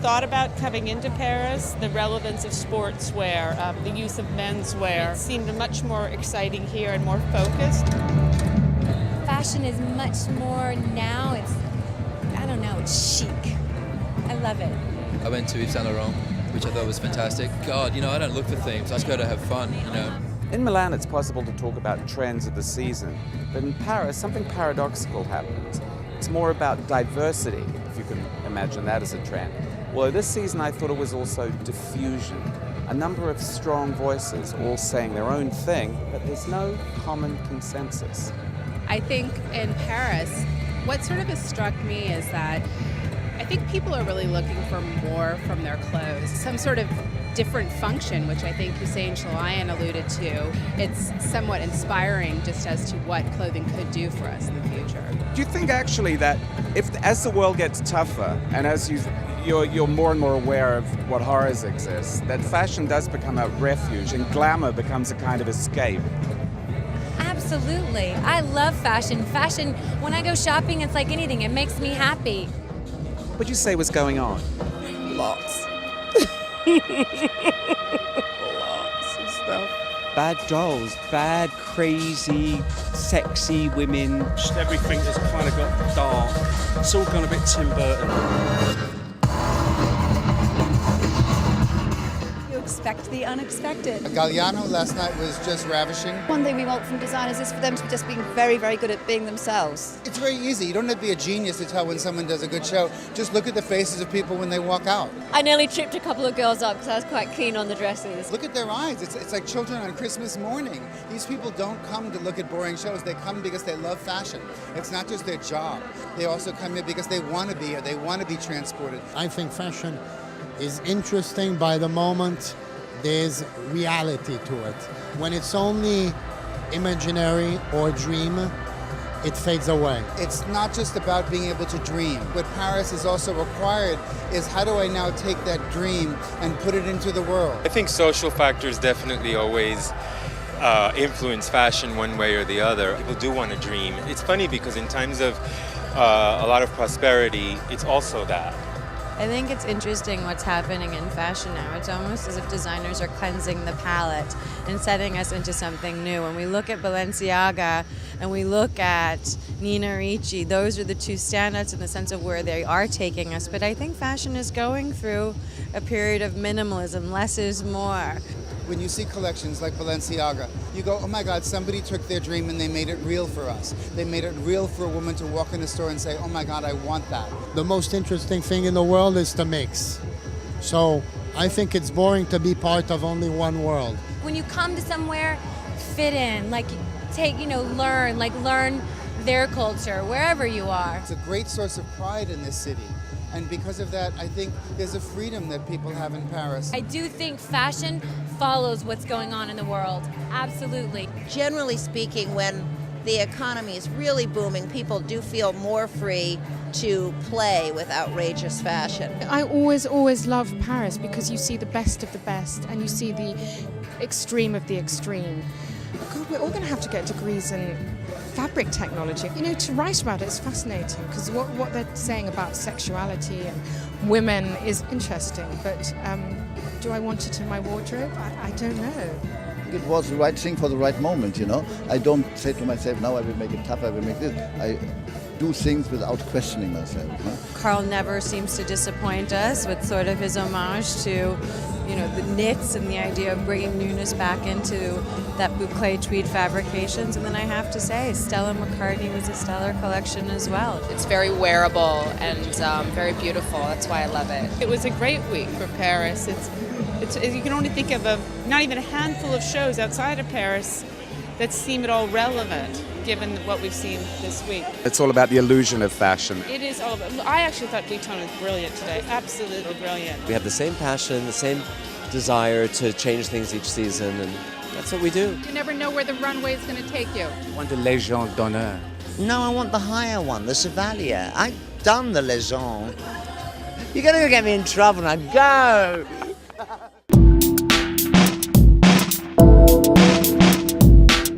thought about coming into Paris, the relevance of sportswear, the use of menswear seemed much more exciting here and more focused. Fashion is much more now, it's chic. I love it. I went to Yves Saint Laurent, which I thought was fantastic. God, I don't look for themes, I just go to have fun, In Milan, it's possible to talk about trends of the season, but in Paris, something paradoxical happens. It's more about diversity, if you can imagine that as a trend. Well, this season I thought it was also diffusion. A number of strong voices all saying their own thing, but there's no common consensus. I think in Paris, what sort of has struck me is that I think people are really looking for more from their clothes, some sort of different function, which I think Hussein Chalayan alluded to. It's somewhat inspiring just as to what clothing could do for us in the future. Do you think actually that as the world gets tougher and as you're more and more aware of what horrors exist, that fashion does become a refuge and glamour becomes a kind of escape? Absolutely. I love fashion. Fashion, when I go shopping, it's like anything. It makes me happy. What would you say was going on? Lots. Lots of stuff. Bad dolls, bad, crazy, sexy women. Just everything has kind of got dark. It's all gone a bit Tim Burton. You expect the unexpected. Galliano last night was just ravishing. One thing we want from designers is for them to be just being very, very good at being themselves. It's very easy. You don't have to be a genius to tell when someone does a good show. Just look at the faces of people when they walk out. I nearly tripped a couple of girls up because I was quite keen on the dresses. Look at their eyes. It's like children on Christmas morning. These people don't come to look at boring shows. They come because they love fashion. It's not just their job. They also come here because they want to be here. They want to be transported. I think fashion is interesting by the moment there's reality to it. When it's only imaginary or dream, it fades away. It's not just about being able to dream. What Paris is also required is how do I now take that dream and put it into the world? I think social factors definitely always influence fashion one way or the other. People do want to dream. It's funny because in times of a lot of prosperity, it's also that. I think it's interesting what's happening in fashion now. It's almost as if designers are cleansing the palette and setting us into something new. When we look at Balenciaga and we look at Nina Ricci, those are the two standouts in the sense of where they are taking us. But I think fashion is going through a period of minimalism. Less is more. When you see collections like Balenciaga, you go, oh my God, somebody took their dream and they made it real for us. They made it real for a woman to walk in a store and say, oh my God, I want that. The most interesting thing in the world is to mix. So I think it's boring to be part of only one world. When you come to somewhere, fit in, learn their culture, wherever you are. It's a great source of pride in this city. And because of that, I think there's a freedom that people have in Paris. I do think fashion follows what's going on in the world. Absolutely. Generally speaking, when the economy is really booming, people do feel more free to play with outrageous fashion. I always love Paris because you see the best of the best and you see the extreme of the extreme. God, we're all going to have to get degrees in fabric technology. To write about it is fascinating because what they're saying about sexuality and women is interesting, but do I want it in my wardrobe? I don't know. It was the right thing for the right moment, I don't say to myself, now I will make it tough, I will make this. I do things without questioning myself. Karl never seems to disappoint us with sort of his homage to, the knits and the idea of bringing newness back into that boucle tweed fabrications. And then I have to say, Stella McCartney was a stellar collection as well. It's very wearable and very beautiful. That's why I love it. It was a great week for Paris. It's you can only think of not even a handful of shows outside of Paris that seem at all relevant, given what we've seen this week. It's all about the illusion of fashion. It is all about. I actually thought Vuitton was brilliant today. Absolutely brilliant. We have the same passion, the same desire to change things each season, and that's what we do. You never know where the runway is going to take you. I want the Légion d'honneur. No, I want the higher one, the Chevalier. I've done the Légion. You're going to get me in trouble now. Go!